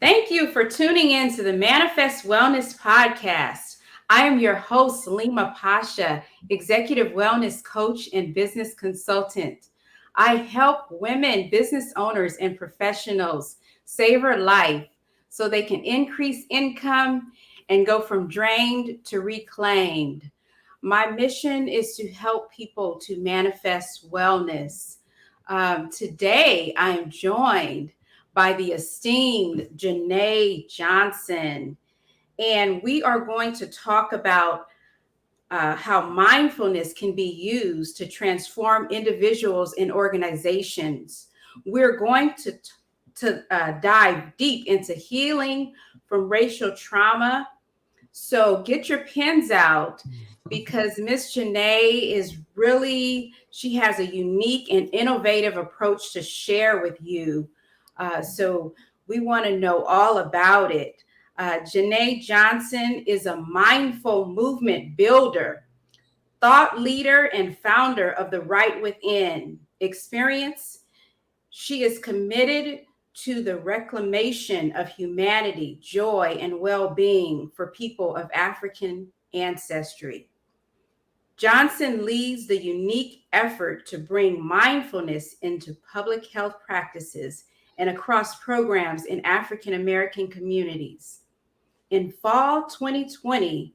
Thank you for tuning in to the Manifest Wellness Podcast. I am your host, Leema Pasha, Executive Wellness Coach and Business Consultant. I help women, business owners, and professionals savor life so they can increase income and go from drained to reclaimed. My mission is to help people to manifest wellness. Today, I am joined by the esteemed Jenee Johnson. And we are going to talk about how mindfulness can be used to transform individuals and organizations. We're going to dive deep into healing from racial trauma. So get your pens out because Miss Jenee is really, she has a unique and innovative approach to share with you. So we want to know all about it. Jenee Johnson is a mindful movement builder, thought leader, and founder of the Right Within experience. She is committed to the reclamation of humanity, joy, and well-being for people of African ancestry. Johnson leads the unique effort to bring mindfulness into public health practices and across programs in African American communities. In fall 2020,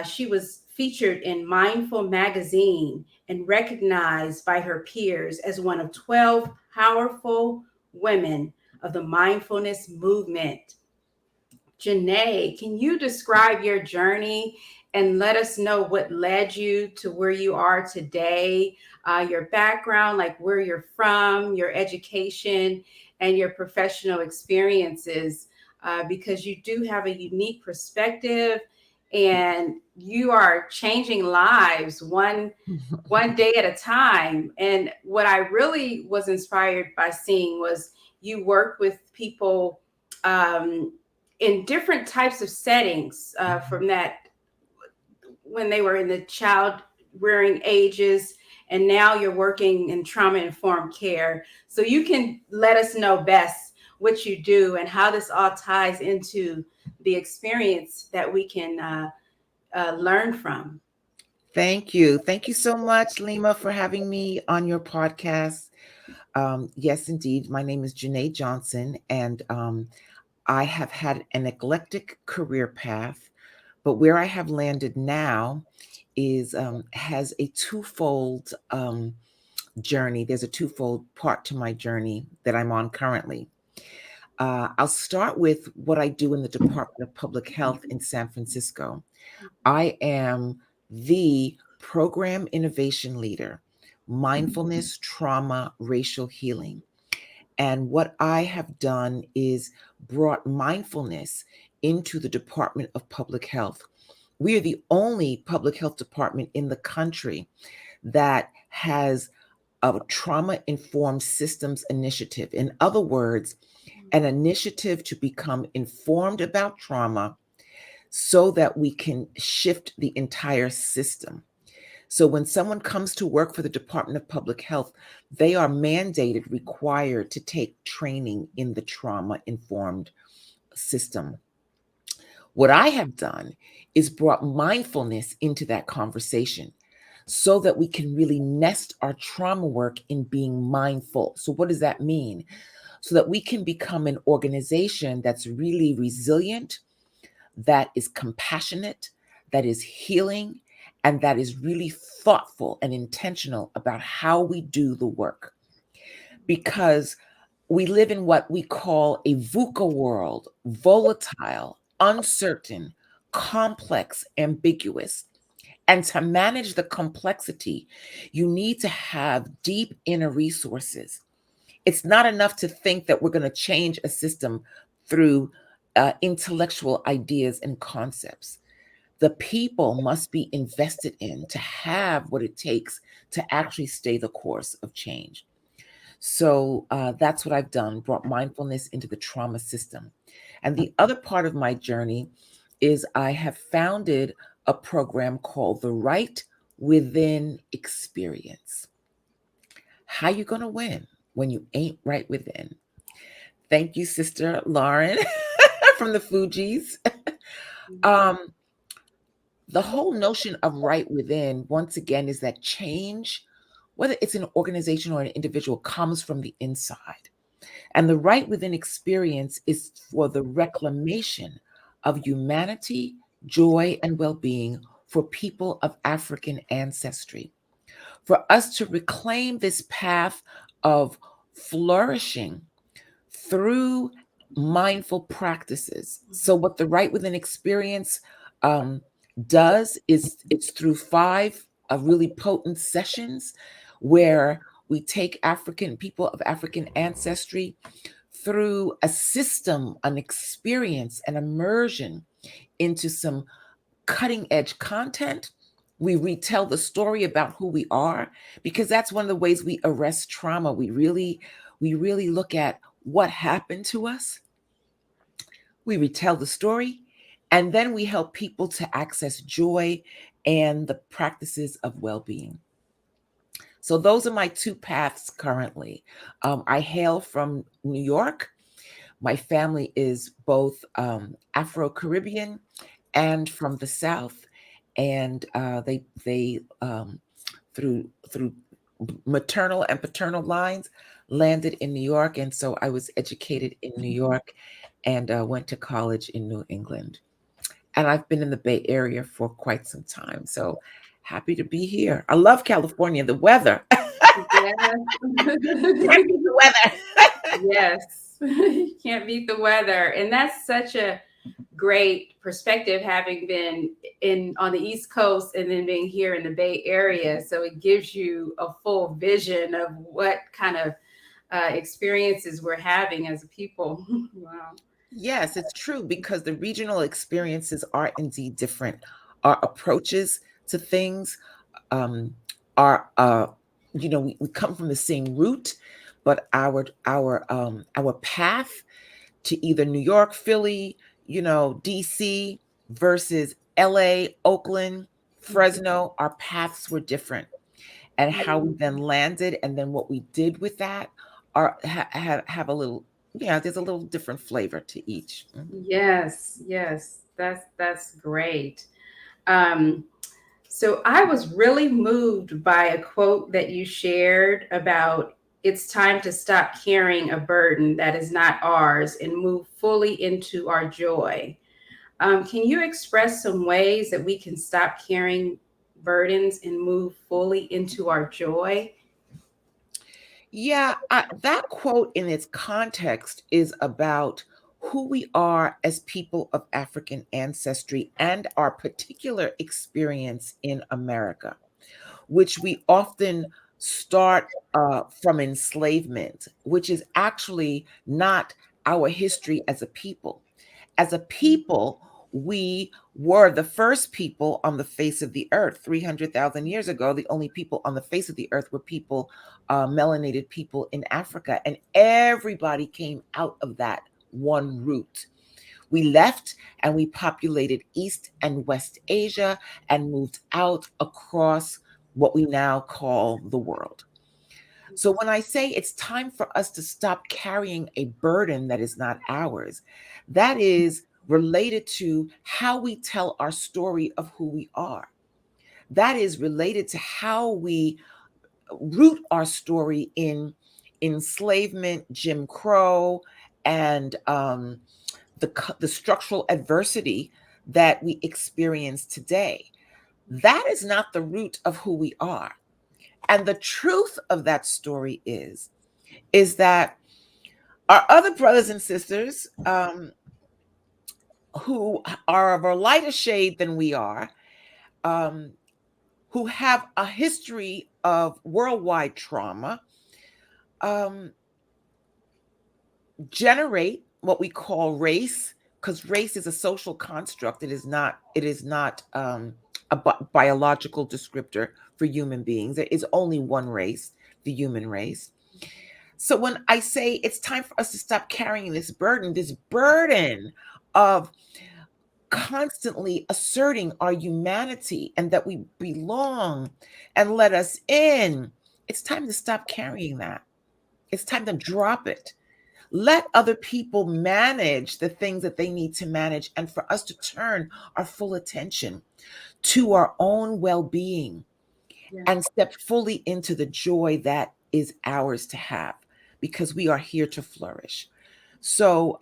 she was featured in Mindful magazine and recognized by her peers as one of 12 powerful women of the mindfulness movement. Jenee, can you describe your journey and let us know what led you to where you are today, your background, like where you're from, your education, and your professional experiences? Because you do have a unique perspective and you are changing lives one day at a time. And what I really was inspired by seeing was you work with people in different types of settings, from that when they were in the child rearing ages, and now you're working in trauma informed care. So you can let us know best what you do and how this all ties into the experience that we can learn from. Thank you. Thank you so much, Leema, for having me on your podcast. Yes, indeed. My name is Jenee Johnson, and I have had an eclectic career path, but where I have landed now is has a twofold journey. There's a twofold part to my journey that I'm on currently. I'll start with what I do in the Department of Public Health in San Francisco. I am the program innovation leader, mindfulness, trauma, racial healing. And what I have done is brought mindfulness into the Department of Public Health. We are the only public health department in the country that has a trauma informed systems initiative. In other words, an initiative to become informed about trauma so that we can shift the entire system. So when someone comes to work for the Department of Public Health, they are mandated, required to take training in the trauma-informed system. What I have done is brought mindfulness into that conversation so that we can really nest our trauma work in being mindful. So what does that mean? So that we can become an organization that's really resilient, that is compassionate, that is healing, and that is really thoughtful and intentional about how we do the work. Because we live in what we call a VUCA world, volatile, uncertain, complex, ambiguous. And to manage the complexity, you need to have deep inner resources. It's not enough to think that we're going to change a system through intellectual ideas and concepts. The people must be invested in to have what it takes to actually stay the course of change. So that's what I've done, brought mindfulness into the trauma system. And the other part of my journey is I have founded a program called the Right Within Experience. How you going to win when you ain't right within? Thank you, Sister Lauren from the Fugees. Mhm. Um, the whole notion of right within, once again, is that change, whether it's an organization or an individual, comes from the inside. And the right within experience is for the reclamation of humanity, joy, and well being for people of African ancestry. For us to reclaim this path of flourishing through mindful practices. So, what the right within experience um, does is it's through five really potent sessions where we take African people of African ancestry through a system, an experience, an immersion into some cutting edge content. We retell the story about who we are because that's one of the ways we arrest trauma. We really look at what happened to us. We retell the story, and then we help people to access joy and the practices of well-being. So those are my two paths currently. I hail from New York. My family is both Afro-Caribbean and from the South, and they through maternal and paternal lines landed in New York, and so I was educated in New York and went to college in New England. And I've been in the Bay Area for quite some time, so happy to be here. I love California. The weather. Yes. Can't beat the weather. Yes. You can't beat the weather. And that's such a great perspective, having been in on the East Coast and then being here in the Bay Area. So it gives you a full vision of what kind of experiences we're having as a people. Wow. Yes, it's true because the regional experiences are indeed different. Our approaches to things um, are, we come from the same root, but our path to either New York, Philly, DC versus LA, Oakland, Fresno, our paths were different. And how we then landed and then what we did with that have a little, yeah, there's a little different flavor to each. Mhm. Yes, yes, that's great. Um, so I was really moved by a quote that you shared about it's time to stop carrying a burden that is not ours and move fully into our joy. Can you express some ways that we can stop carrying burdens and move fully into our joy? Yeah, that quote in its context is about who we are as people of African ancestry and our particular experience in America, which we often start from enslavement, which is actually not our history as a people. As a people, we were the first people on the face of the earth 300,000 years ago. The only people on the face of the earth were people, melanated people in Africa, and everybody came out of that one root. We left and we populated East and West Asia and moved out across what we now call the world. So when I say it's time for us to stop carrying a burden that is not ours, that is related to how we tell our story of who we are. That is related to how we root our story in enslavement, Jim Crow, and the structural adversity that we experience today. That is not the root of who we are. And the truth of that story is that our other brothers and sisters, who are of a lighter shade than we are, um, who have a history of worldwide trauma, um, generate what we call race, because race is a social construct. It is not a biological descriptor for human beings. There is only one race, the human race. So when I say it's time for us to stop carrying this burden of constantly asserting our humanity and that we belong and let us in, it's time to stop carrying that. It's time to drop it. Let other people manage the things that they need to manage, and for us to turn our full attention to our own well being Yeah. and step fully into the joy that is ours to have, because we are here to flourish. So,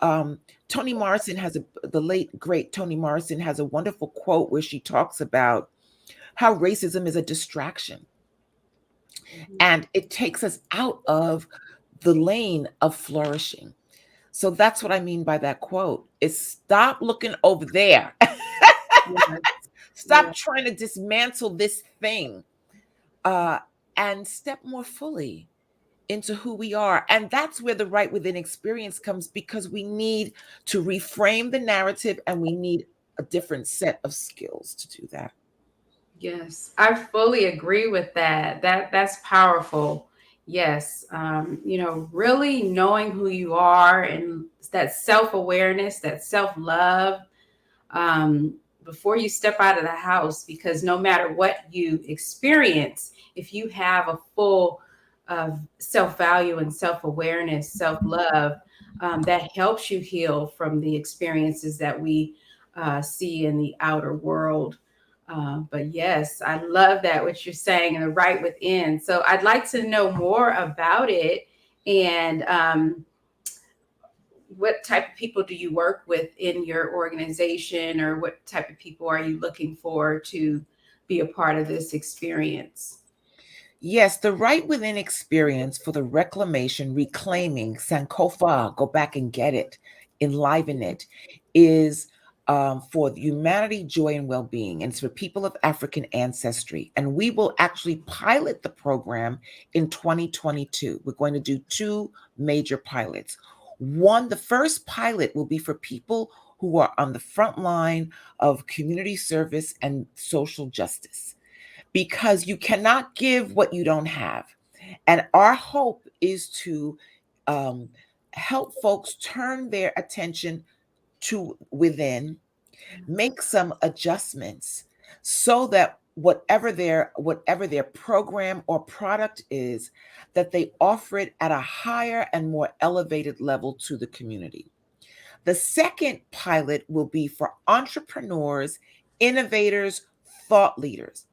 Toni Morrison has the late great Toni Morrison has a wonderful quote where she talks about how racism is a distraction, Mhm. and it takes us out of the lane of flourishing. So that's what I mean by that quote, is stop looking over there. Yeah. Yeah. Stop trying to dismantle this thing, uh, and step more fully into who we are. And that's where the right within experience comes, because we need to reframe the narrative, and we need a different set of skills to do that. Yes, I fully agree with that. That's powerful. Yes, really knowing who you are and that self awareness, that self love, um, before you step out of the house, because no matter what you experience, if you have a full of self value and self awareness, self love, that helps you heal from the experiences that we see in the outer world. But yes, I love that what you're saying and the right within. So I'd like to know more about it. And what type of people do you work with in your organization, or what type of people are you looking for to be a part of this experience? Yes, the right within experience for the reclamation, reclaiming, Sankofa, go back and get it, enliven it, is for humanity, joy, and well being. And it's for people of African ancestry. And we will actually pilot the program in 2022. We're going to do two major pilots. One, the first pilot will be for people who are on the front line of community service and social justice, because you cannot give what you don't have. And our hope is to um, help folks turn their attention to within, make some adjustments so that whatever their program or product is, that they offer it at a higher and more elevated level to the community. The second pilot will be for entrepreneurs, innovators, thought leaders,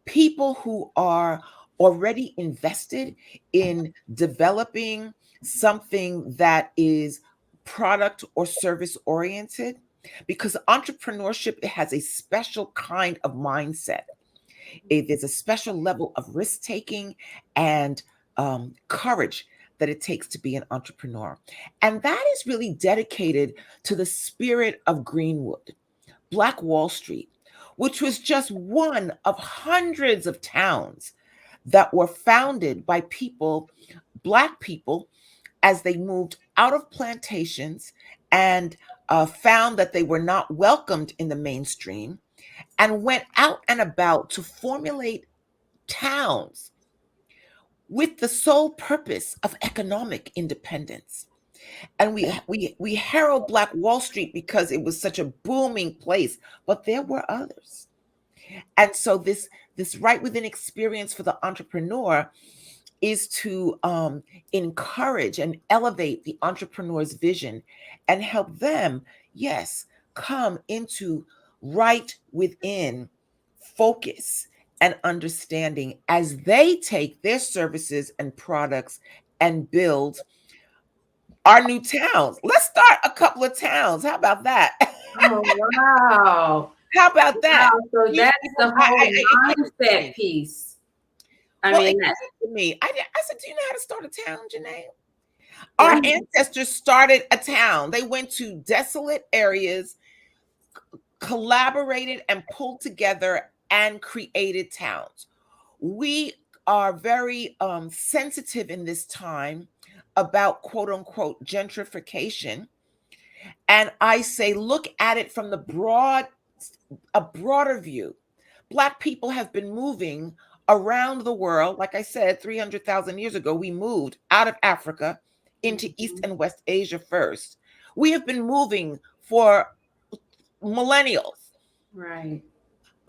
people who are already invested in developing something that is product or service oriented, because entrepreneurship has a special kind of mindset. There's a special level of risk taking and courage that it takes to be an entrepreneur, and that is really dedicated to the spirit of Greenwood, Black Wall Street, which was just one of hundreds of towns that were founded by people, Black people, as they moved out of plantations and found that they were not welcomed in the mainstream, and went out and about to formulate towns with the sole purpose of economic independence. And we herald Black Wall Street because it was such a booming place, but there were others. And so this right within experience for the entrepreneur is to encourage and elevate the entrepreneur's vision and help them, yes, come into right within focus and understanding as they take their services and products and build our new towns. Let's start a couple of towns. How about that? Oh, wow. How about that? Wow. So You, that's you know, the whole it came to mindset me. piece. I Well, mean, it that, came to me. I said, do you know how to start a town, Jenee? Our right. ancestors started a town. They went to desolate areas, collaborated and pulled together and created towns. We are very sensitive in this time about quote unquote gentrification. And I say, look at it from a broader view. Black people have been moving around the world. Like I said, 300,000 years ago, we moved out of Africa into East Mhm. and West Asia first. We have been moving for millennials. Right.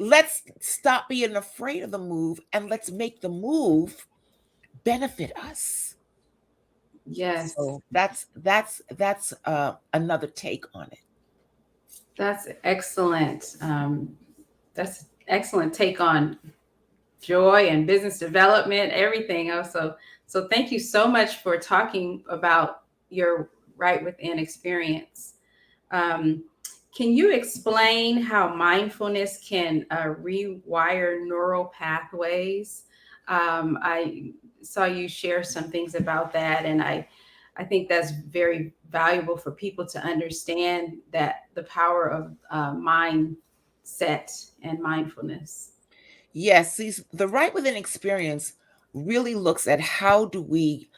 Let's stop being afraid of the move, and let's make the move benefit us. Yes. So that's another take on it. That's excellent. That's excellent take on joy and business development, everything else. So thank you so much for talking about your right within experience. Um, can you explain how mindfulness can rewire neural pathways? I saw you share some things about that, and I think that's very valuable for people to understand that the power of mindset and mindfulness. Yes, the right within experience really looks at how do we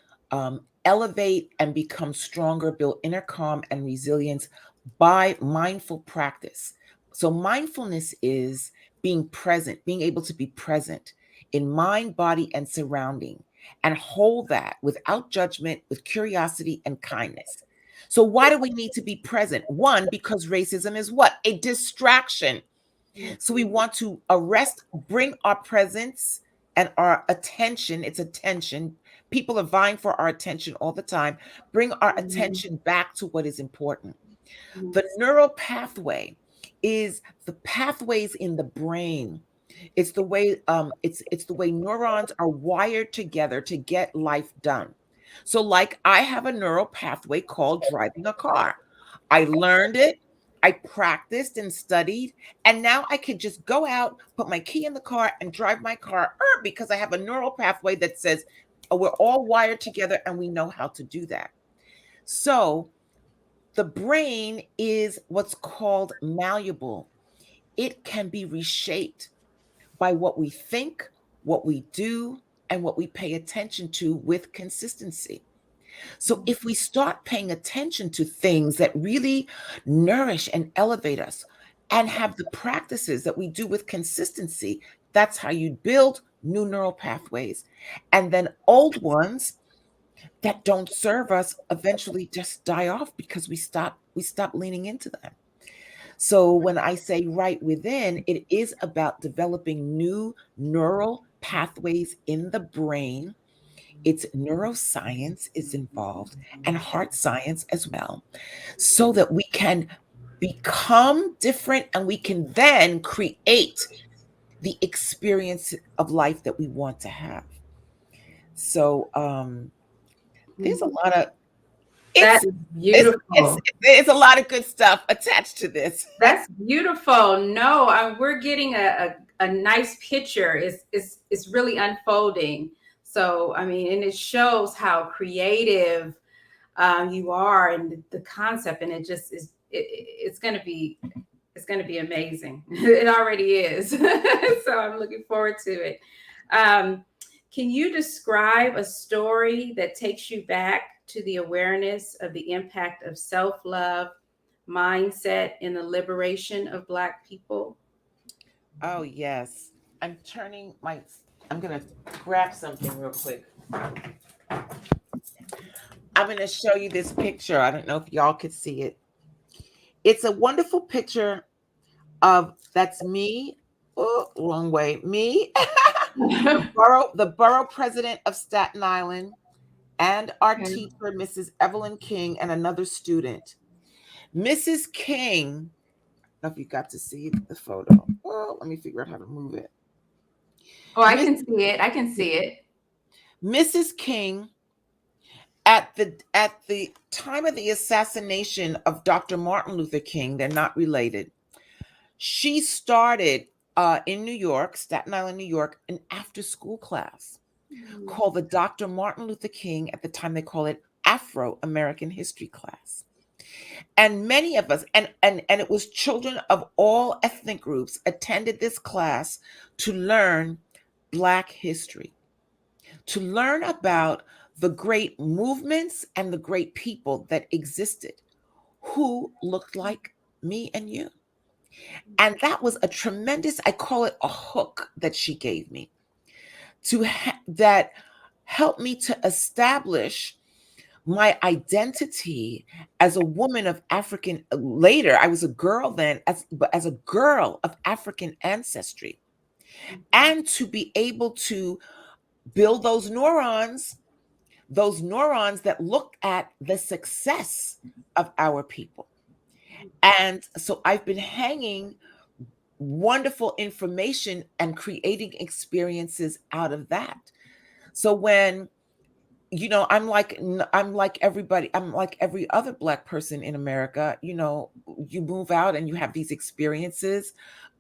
elevate and become stronger, build inner calm and resilience by mindful practice. So, mindfulness is being present, being able to be present in mind, body, and surrounding, and hold that without judgment, with curiosity and kindness. So, why do we need to be present? One, because racism is what? A distraction. So we want to arrest, bring our presence and our attention. It's attention. People are vying for our attention all the time. Bring our Mhm. attention back to what is important. The neural pathway is the pathways in the brain. It's the way neurons are wired together to get life done. So like I have a neural pathway called driving a car. I learned it, I practiced and studied, and now I can just go out, put my key in the car and drive my car because I have a neural pathway that says, oh, we're all wired together and we know how to do that. So the brain is what's called malleable. It can be reshaped by what we think, what we do, and what we pay attention to with consistency. So if we start paying attention to things that really nourish and elevate us and have the practices that we do with consistency, that's how you build new neural pathways. And then old ones that don't serve us eventually just die off because we stop leaning into them. So when I say right within, it is about developing new neural pathways in the brain. It's neuroscience is involved and heart science as well, so that we can become different and we can then create the experience of life that we want to have. So there's a lot of That it's is it's it's beautiful. it's a lot of good stuff attached to this. That's beautiful. No, we're getting a nice picture. It's really unfolding. So I mean, and it shows how creative you are and the concept, and it just is. It's going to be amazing. It already is. So I'm looking forward to it. Um, can you describe a story that takes you back to the awareness of the impact of self love mindset in the liberation of Black people? Oh yes. I'm turning my I'm gonna grab something real quick. I'm gonna show you this picture. I don't know if y'all could see it. It's a wonderful picture of that's me. Oh, wrong way. Me, the borough president of Staten Island, and our Okay. teacher, Mrs. Evelyn King, and another student. Mrs. King, I don't know if you got to see the photo. Oh, let me figure out how to move it. Oh, I Miss, can see it. I can see it. Mrs. King, at the time of the assassination of Dr. Martin Luther King, they're not related. She started in New York, Staten Island, New York, an after-school class called the Dr. Martin Luther King. At the time, they call it Afro American History class. And many of us, and it was children of all ethnic groups attended this class to learn Black history, to learn about the great movements and the great people that existed who looked like me and you. And that was a tremendous, I call it a hook that she gave me that helped me to establish my identity as a woman of African. Later I was a girl then, but as a girl of African ancestry, and to be able to build those neurons those neurons that look at the success of our people. And so I've been hanging wonderful information and creating experiences out of that. So when, I'm like everybody, I'm like every other Black person in America, you move out and you have these experiences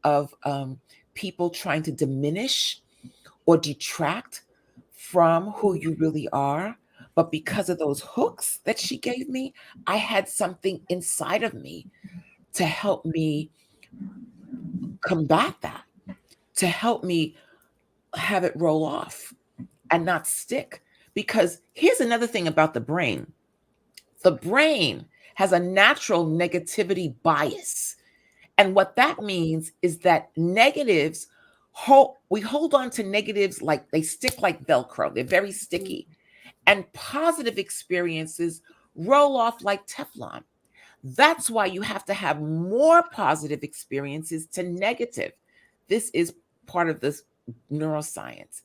of people trying to diminish or detract from who you really are. But because of those hooks that she gave me, I had something inside of me to help me combat that, to help me have it roll off and not stick. Because here's another thing about the brain: the brain has a natural negativity bias. And what that means is that negatives, we hold on to negatives like they stick like Velcro, they're very sticky. And positive experiences roll off like Teflon. That's why you have to have more positive experiences to negative. This is part of this neuroscience.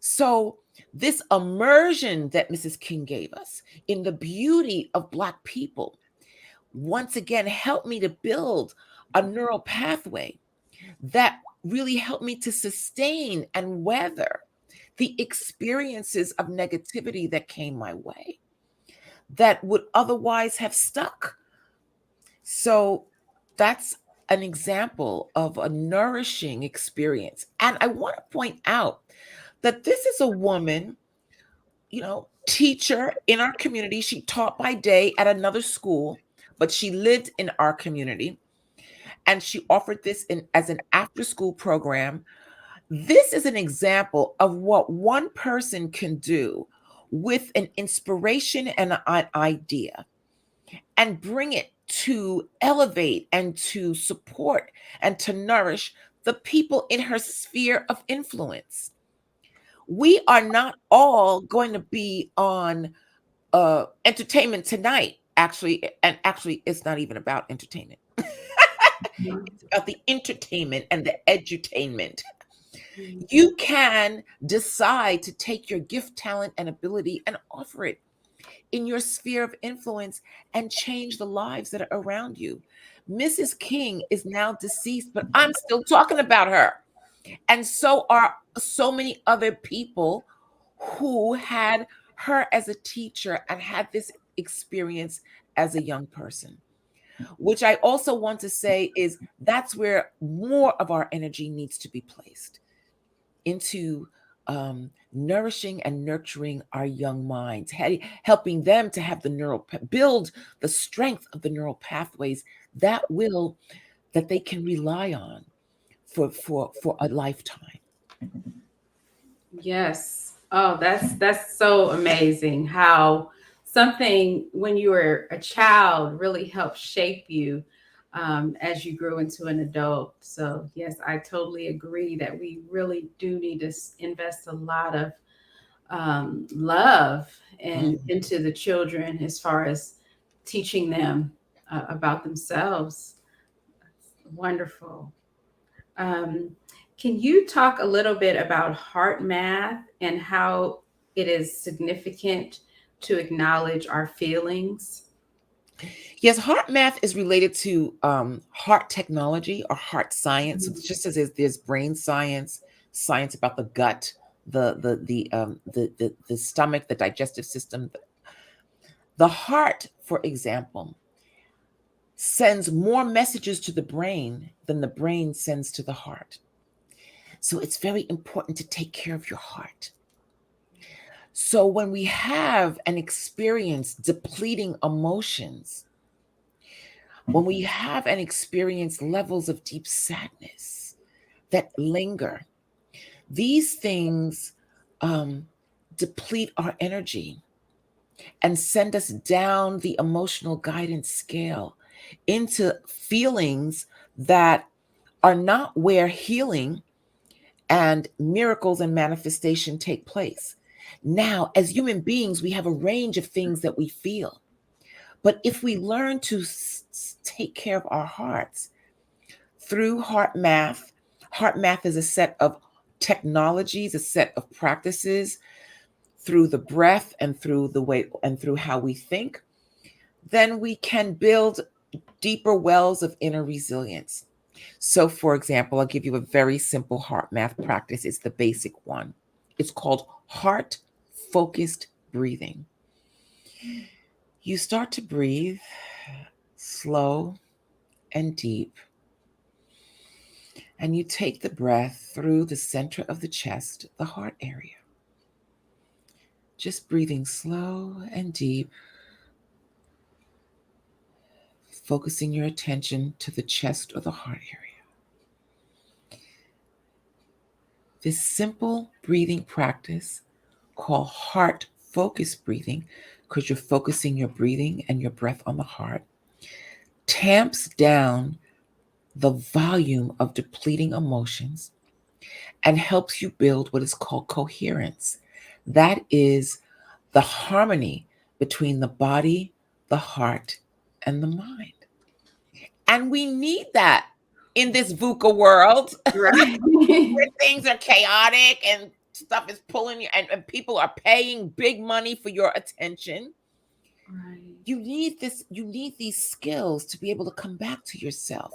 So, this immersion that Mrs. King gave us in the beauty of Black people, once again, helped me to build a neural pathway that really helped me to sustain and weather the experiences of negativity that came my way that would otherwise have stuck. So that's an example of a nourishing experience. And I want to point out that this is a woman, teacher in our community. She taught by day at another school, but she lived in our community and she offered this as an after school program. This is an example of what one person can do with an inspiration and an idea and bring it to elevate and to support and to nourish the people in her sphere of influence. We are not all going to be on entertainment tonight, actually, and actually, it's not even about entertainment. It's about the entertainment and the edutainment. You can decide to take your gift, talent, and ability and offer it in your sphere of influence and change the lives that are around you. Mrs. King is now deceased, but I'm still talking about her. And so are so many other people who had her as a teacher and had this experience as a young person. Which I also want to say is that's where more of our energy needs to be placed into nourishing and nurturing our young minds, helping them to have build the strength of the neural pathways that they can rely on for a lifetime. Yes. Oh, that's so amazing how something when you were a child really helped shape you as you grew into an adult. So yes, I totally agree that we really do need to invest a lot of love and Mhm. into the children as far as teaching them about themselves. Wonderful. Um, can you talk a little bit about heart math and how it is significant to acknowledge our feelings? Yes, heart math is related to heart technology or heart science. It's Mhm. just as there's brain science, science about the gut, the stomach, the digestive system. The heart, for example, sends more messages to the brain than the brain sends to the heart. So it's very important to take care of your heart. So when we have an experience depleting emotions, when we have and experience levels of deep sadness that linger, these things deplete our energy and send us down the emotional guidance scale into feelings that are not where healing and miracles and manifestation take place. Now, as human beings, we have a range of things that we feel. But if we learn to take care of our hearts through heart math is a set of technologies, a set of practices through the breath and through the way and through how we think, then we can build deeper wells of inner resilience. So, for example, I'll give you a very simple heart math practice. It's the basic one. It's called heart focused breathing. You start to breathe slow and deep, and you take the breath through the center of the chest, the heart area. Just breathing slow and deep, focusing your attention to the chest or the heart area. This simple breathing practice, called heart focused breathing, because you're focusing your breathing and your breath on the heart, tamps down the volume of depleting emotions and helps you build what is called coherence. That is the harmony between the body, the heart, and the mind. And we need that in this VUCA world Right. where things are chaotic and stuff is pulling you, and people are paying big money for your attention. Right. You need this, you need these skills to be able to come back to yourself,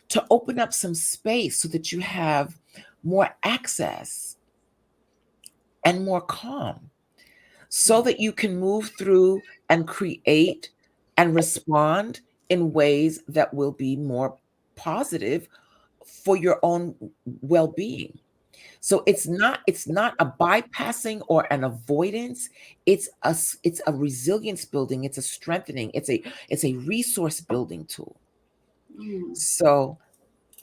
to open up some space so that you have more access and more calm, so that you can move through and create and respond in ways that will be more positive for your own well-being. So it's not a bypassing or an avoidance. It's a resilience building. It's a strengthening. It's a resource building tool. Mm. So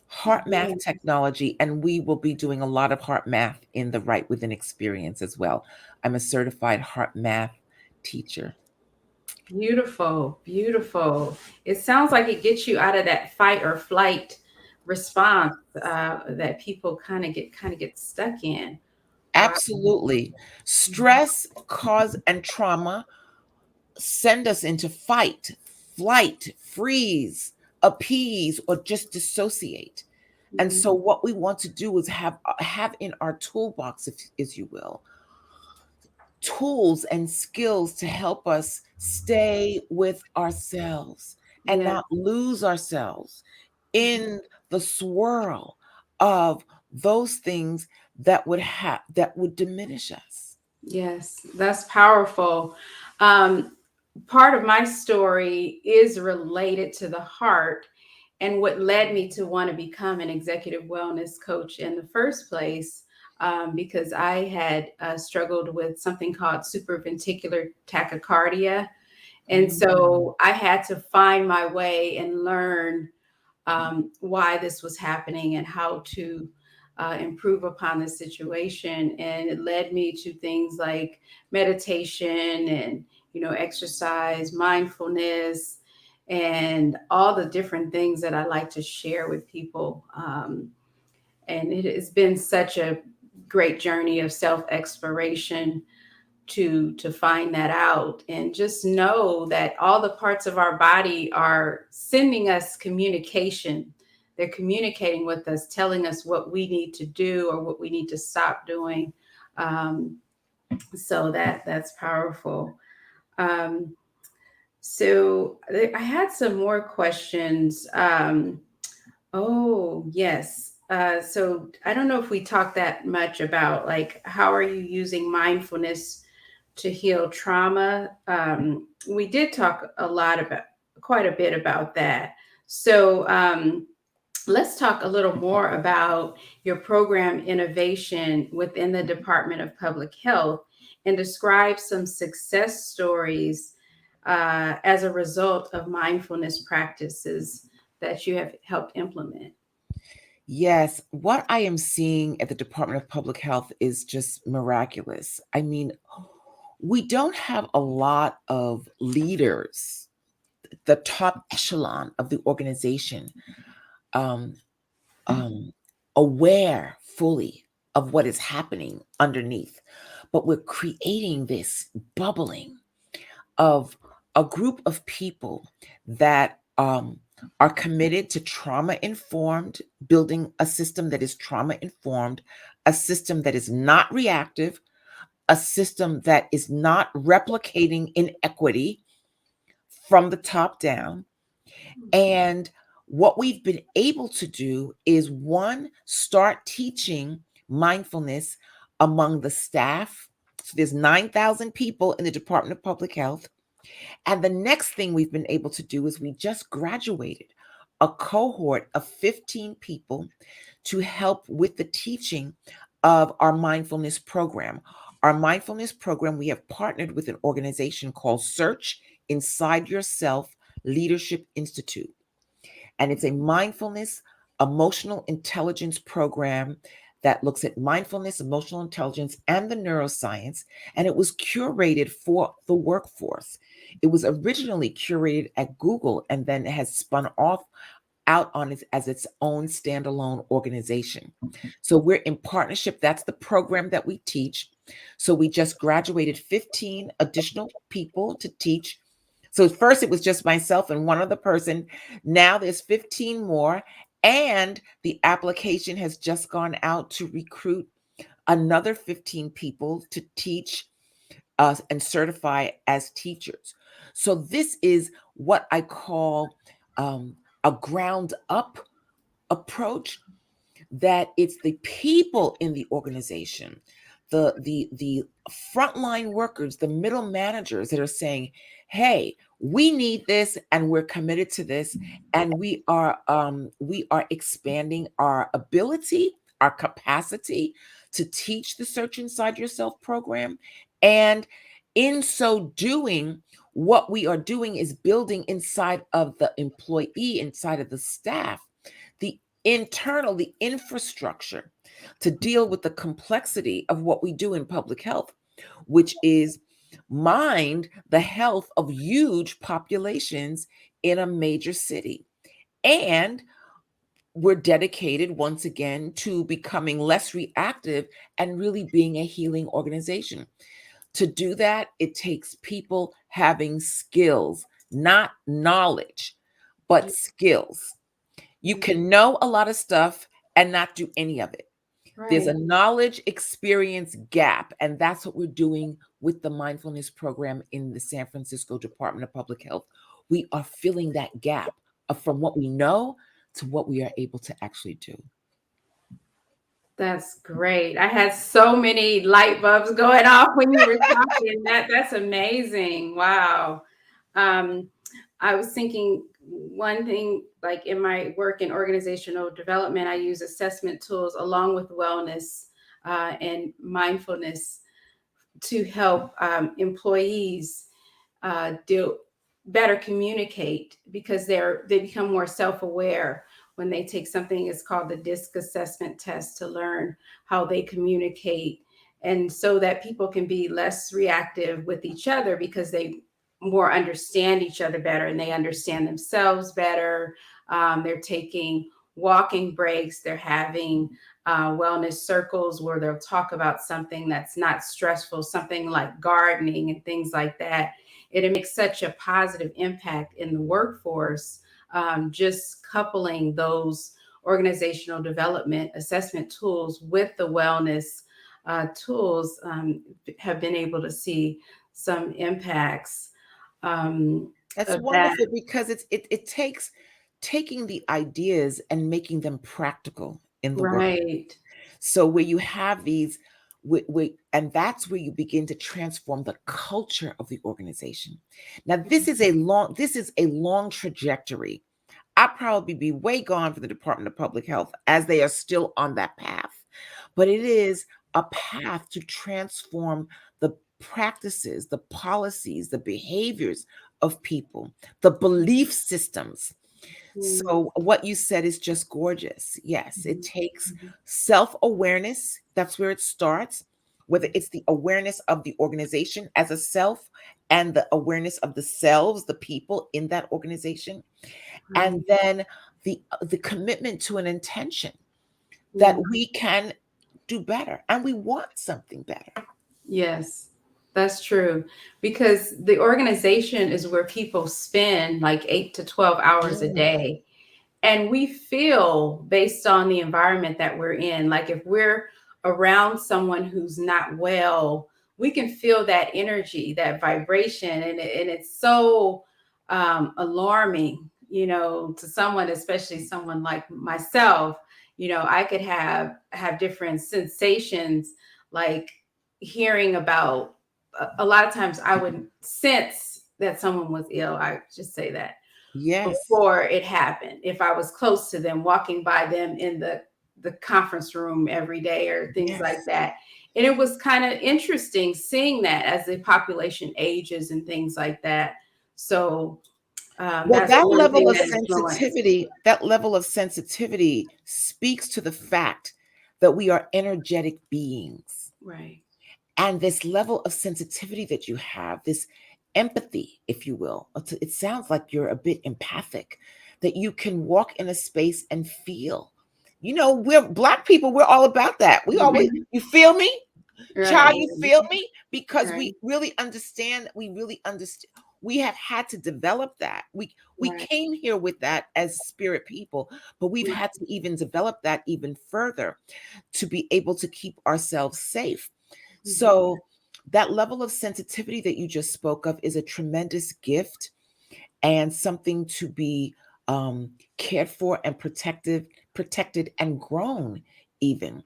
heart Yeah. math technology, and we will be doing a lot of heart math in the Right Within experience as well. I'm a certified heart math teacher. Beautiful, beautiful. It sounds like it gets you out of that fight or flight response that people kind of get stuck in. Wow. Absolutely. Stress, cause, and trauma send us into fight, flight, freeze, appease, or just dissociate. And Mhm. so, what we want to do is have in our toolbox, if as you will, tools and skills to help us stay with ourselves and Yeah. not lose ourselves in the swirl of those things that would diminish us. Yes, that's powerful. Um, Part of my story is related to the heart and what led me to want to become an executive wellness coach in the first place. Because I had struggled with something called supraventricular tachycardia. And Mm. so I had to find my way and learn why this was happening and how to improve upon the situation. And it led me to things like meditation and, exercise, mindfulness, and all the different things that I like to share with people. And it has been such a great journey of self exploration to find that out, and just know that all the parts of our body are sending us communication. They're communicating with us, telling us what we need to do or what we need to stop doing. um, so that's powerful. um, so I had some more questions. Oh, yes. So I don't know if we talked that much about, like, how are you using mindfulness to heal trauma? We did talk quite a bit about that. So let's talk a little more about your program innovation within the Department of Public Health and describe some success stories as a result of mindfulness practices that you have helped implement. Yes, what I am seeing at the Department of Public Health is just miraculous. I mean, we don't have a lot of leaders, the top echelon of the organization, um, um, aware fully of what is happening underneath. But we're creating this bubbling of a group of people that are committed to trauma informed, building a system that is trauma informed, a system that is not reactive, a system that is not replicating inequity from the top down. And what we've been able to do is, one, start teaching mindfulness among the staff. So there's 9,000 people in the Department of Public Health. And the next thing we've been able to do is we just graduated a cohort of 15 people to help with the teaching of our mindfulness program. Our mindfulness program, we have partnered with an organization called Search Inside Yourself Leadership Institute. And it's a mindfulness, emotional intelligence program that looks at mindfulness, emotional intelligence, and the neuroscience. And it was curated for the workforce. It was originally curated at Google and then has spun off out on it as its own standalone organization. So we're in partnership. That's the program that we teach. So we just graduated 15 additional people to teach. So first it was just myself and one other person. Now there's 15 more. And the application has just gone out to recruit another 15 people to teach us and certify as teachers. So this is what I call a ground up approach, that it's the people in the organization, the frontline workers, the middle managers that are saying, hey, we need this and we're committed to this, and we are expanding our ability, our capacity to teach the Search Inside Yourself program. And in so doing, what we are doing is building inside of the employee, inside of the staff, the the infrastructure to deal with the complexity of what we do in public health, which is mind the health of huge populations in a major city. And we're dedicated once again to becoming less reactive and really being a healing organization. To do that, it takes people having skills, not knowledge, but skills. You can know a lot of stuff and not do any of it. There's a Right. knowledge experience gap, and that's what we're doing with the mindfulness program in the San Francisco Department of Public Health. We are filling that gap from what we know to what we are able to actually do. That's great. I had so many light bulbs going off when you were talking. That's amazing. Wow. Um, I was thinking one thing, like in my work in organizational development, I use assessment tools along with wellness and mindfulness to help employees do better communicate, because they become more self-aware when they take something is called the DISC assessment test to learn how they communicate, and so that people can be less reactive with each other because they more understand each other better and they understand themselves better. They're taking walking breaks, they're having wellness circles where they'll talk about something that's not stressful, something like gardening and things like that. It makes such a positive impact in the workforce. Just coupling those organizational development assessment tools with the wellness tools, have been able to see some impacts um, That's of that. wonderful because it takes taking the ideas and making them practical in the work. Right. So where you have these, and that's where you begin to transform the culture of the organization. Now, this is a long trajectory. I'd probably be way gone for the Department of Public Health as they are still on that path. But it is a path to transform the practices, the policies, the behaviors of people, the belief systems. Mm-hmm. So what you said is just gorgeous. Yes, it takes Mm-hmm. self-awareness. That's where it starts, whether it's the awareness of the organization as a self and the awareness of the selves, the people in that organization, Right. and then the commitment to an intention that Yeah. we can do better and we want something better. Yes, that's true. Because the organization is where people spend like 8 to 12 hours a Mm, day. And we feel based on the environment that we're in. Like if we're around someone who's not well, we can feel that energy, that vibration, and it's so alarming, you know, to someone, especially someone like myself. You know, I could have different sensations, like hearing about. A lot of times, I would sense that someone was ill. I just say that Yes. before it happened. If I was close to them, walking by them in the conference room every day or things like Yes. that. And it was kind of interesting seeing that as the population ages and things like that. So Well, that's that one level thing of that influenced. sensitivity speaks to the fact that we are energetic beings. Right. And this level of sensitivity that you have, this empathy, if you will, it sounds like you're a bit empathic, that you can walk in a space and feel. You know, we're Black people, we're all about that. We always, you feel me? Right. Child, you feel me? Because Right. we really understand. We have had to develop that. We Right. came here with that as spirit people, but we've Right. had to even develop that even further to be able to keep ourselves safe. Mhm. So that level of sensitivity that you just spoke of is a tremendous gift and something to be cared for and protected and grown even.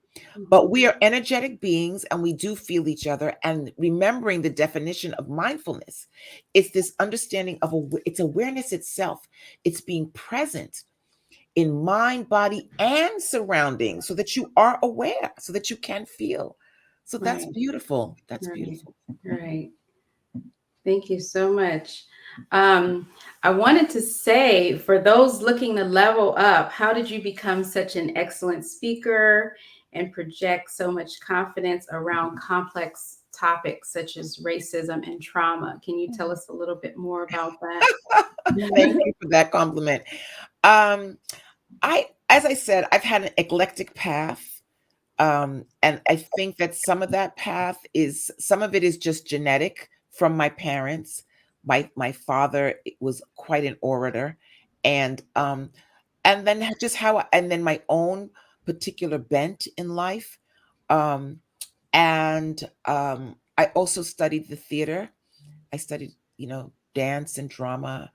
But Mhm. we are energetic beings and we do feel each other. And remembering the definition of mindfulness, it's this understanding of it's awareness itself. It's being present in mind, body, and surroundings so that you are aware, so that you can feel. So that's Right. beautiful. That's Right. beautiful. Right. Thank you so much. I wanted to say, for those looking to level up, how did you become such an excellent speaker and project so much confidence around complex topics such as racism and trauma? Can you tell us a little bit more about that? Thank you for that compliment. Um, as I said, I've had an eclectic path. And I think that some of it is just genetic from my parents. My father was quite an orator, and then just and then my own particular bent in life. Um, and I also studied the theater. I studied, dance and drama.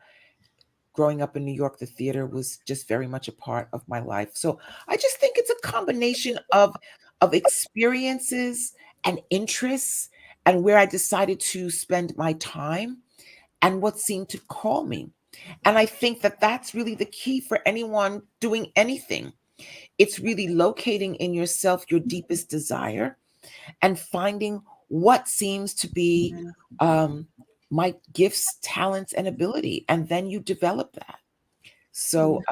Growing up in New York, the theater was just very much a part of my life. So I just think it's a combination of experiences and interests and where I decided to spend my time and what seemed to call me. And I think that that's really the key for anyone doing anything. It's really locating in yourself your deepest desire and finding what seems to be um, my gifts, talents, and ability. And then you develop that. Yeah. So,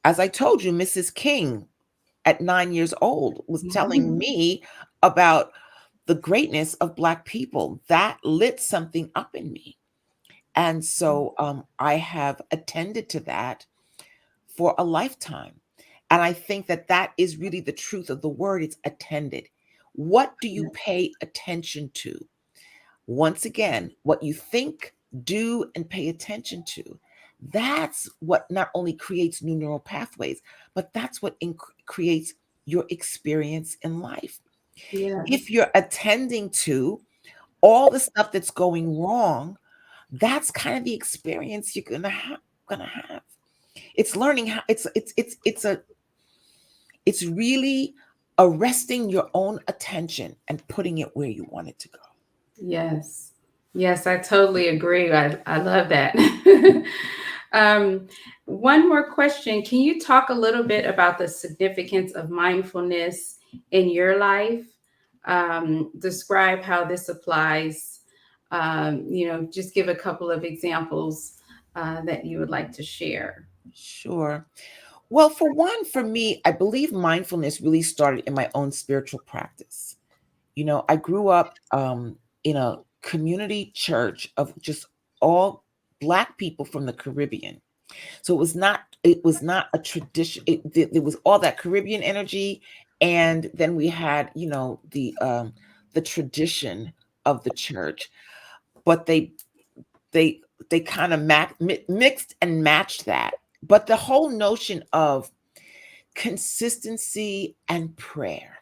as I told you, Mrs. King at 9 years old was telling me about the greatness of Black people. That lit something up in me. And so I have attended to that for a lifetime. And I think that that is really the truth of the word. It's attended. What do you pay attention to? Once again, what you think, do, and pay attention to, that's what not only creates new neural pathways, but that's what creates your experience in life. If Yes. you're attending to all the stuff that's going wrong, that's kind of the experience you're gonna have. It's learning how it's really arresting your own attention and putting it where you want it to go. Yes. Yes, I totally agree. I love that. um, one more question. Can you talk a little bit about the significance of mindfulness in your life? Describe how this applies. Just give a couple of examples that you would like to share. Sure. Well, for one, for me, I believe mindfulness really started in my own spiritual practice. I grew up in a community church of just all Black people from the Caribbean. So it was not a tradition. There was all that Caribbean energy, and then we had the tradition of the church, but they they kind of mixed and matched that. But the whole notion of consistency and prayer.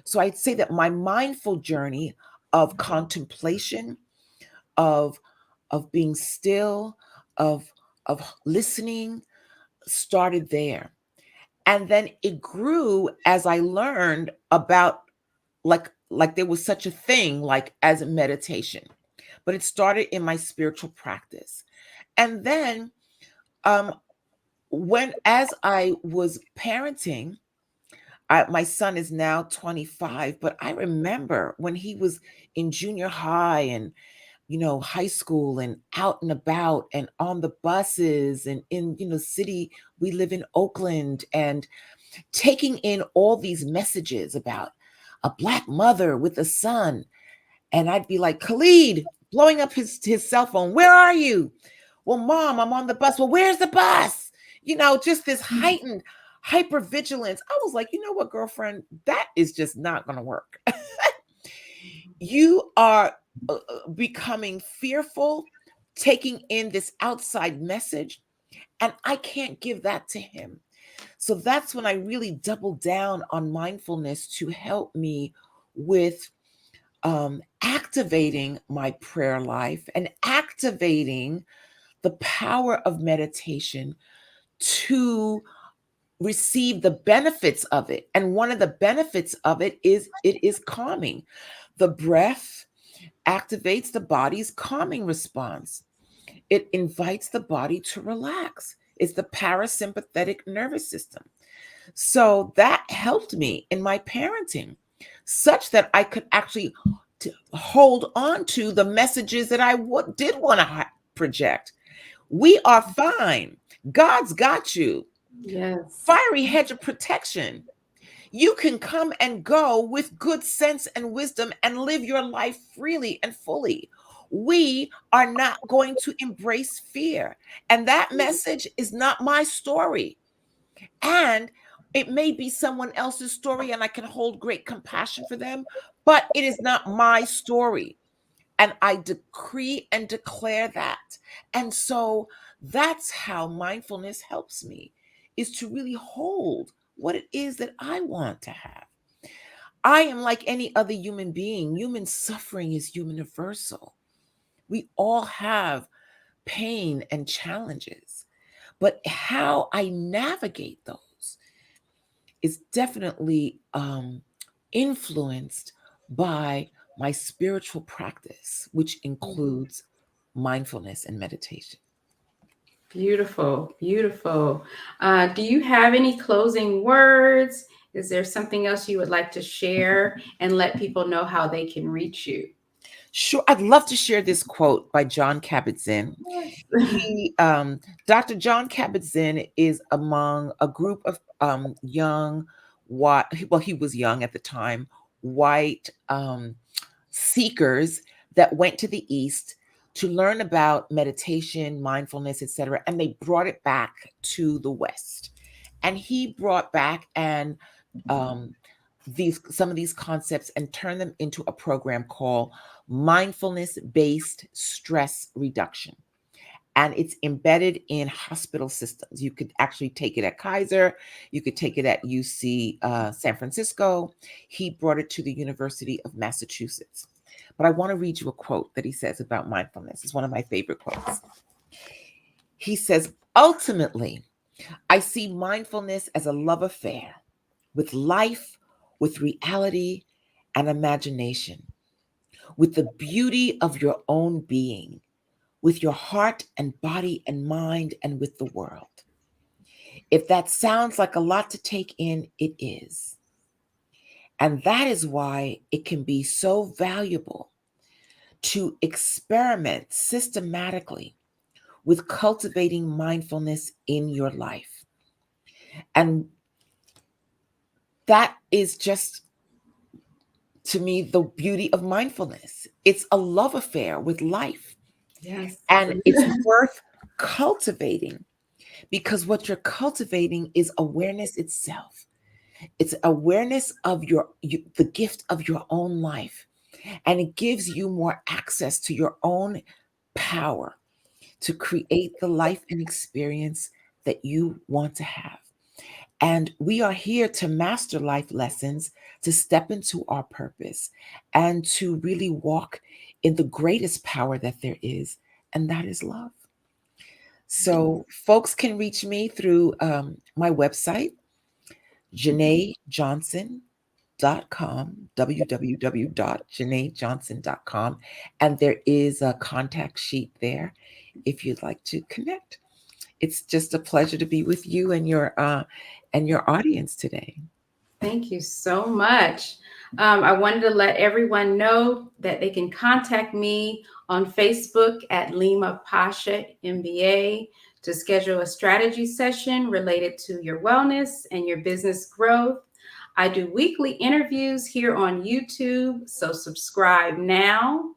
So I'd say that my mindful journey of contemplation, of being still, of listening, started there. And then it grew as I learned about like there was such a thing like as a meditation. But it started in my spiritual practice. And then when as I was parenting, my son is now 25, but I remember when he was in junior high and high school and out and about and on the buses and in city. We live in Oakland, and taking in all these messages about a Black mother with a son. And I'd be like, Khalid, blowing up his cell phone, where are you? Well, Mom, I'm on the bus. Well, where's the bus? Just this heightened hypervigilance. I was like, you know what, girlfriend, that is just not going to work. You are becoming fearful, taking in this outside message, and I can't give that to him. So that's when I really doubled down on mindfulness to help me with activating my prayer life and activating the power of meditation to receive the benefits of it. And one of the benefits of it is calming. The breath activates the body's calming response. It invites the body to relax. It's the parasympathetic nervous system. So that helped me in my parenting, such that I could actually hold on to the messages that I did want to project. We are fine. God's got you. Yes. Fiery hedge of protection. You can come and go with good sense and wisdom and live your life freely and fully. We are not going to embrace fear. And that message is not my story. And it may be someone else's story, and I can hold great compassion for them, but it is not my story. And I decree and declare that. And so that's how mindfulness helps me, is to really hold what it is that I want to have. I am like any other human being. Human suffering is universal. We all have pain and challenges, but how I navigate those is definitely influenced by my spiritual practice, which includes mindfulness and meditation. Beautiful, beautiful. Do you have any closing words? Is there something else you would like to share and let people know how they can reach you? Sure, I'd love to share this quote by John Kabat-Zinn. Dr. John Kabat-Zinn is among a group of young, white, well, he was young at the time, white seekers that went to the East to learn about meditation, mindfulness, etc., and they brought it back to the West. And he brought back and some of these concepts and turned them into a program called mindfulness-based stress reduction. And it's embedded in hospital systems. You could actually take it at Kaiser. You could take it at UC San Francisco. He brought it to the University of Massachusetts. But I want to read you a quote that he says about mindfulness. It's one of my favorite quotes. He says, ultimately, I see mindfulness as a love affair with life, with reality and imagination, with the beauty of your own being, with your heart and body and mind, and with the world. If that sounds like a lot to take in, it is. And that is why it can be so valuable to experiment systematically with cultivating mindfulness in your life. And that is just, to me, the beauty of mindfulness. It's a love affair with life. Yes. And it's worth cultivating, because what you're cultivating is awareness itself. It's awareness of the gift of your own life. And it gives you more access to your own power to create the life and experience that you want to have. And we are here to master life lessons, to step into our purpose, and to really walk in the greatest power that there is, and that is love. So, folks can reach me through my website, JeneeJohnson.com, www.JeneeJohnson.com. And there is a contact sheet there if you'd like to connect. It's just a pleasure to be with you and your audience today. Thank you so much. I wanted to let everyone know that they can contact me on Facebook at Leema Pasha MBA to schedule a strategy session related to your wellness and your business growth. I do weekly interviews here on YouTube, so subscribe now.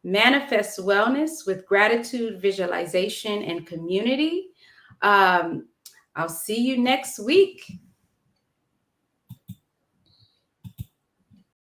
Manifest Wellness with Gratitude, Visualization, and Community. Um, I'll see you next week.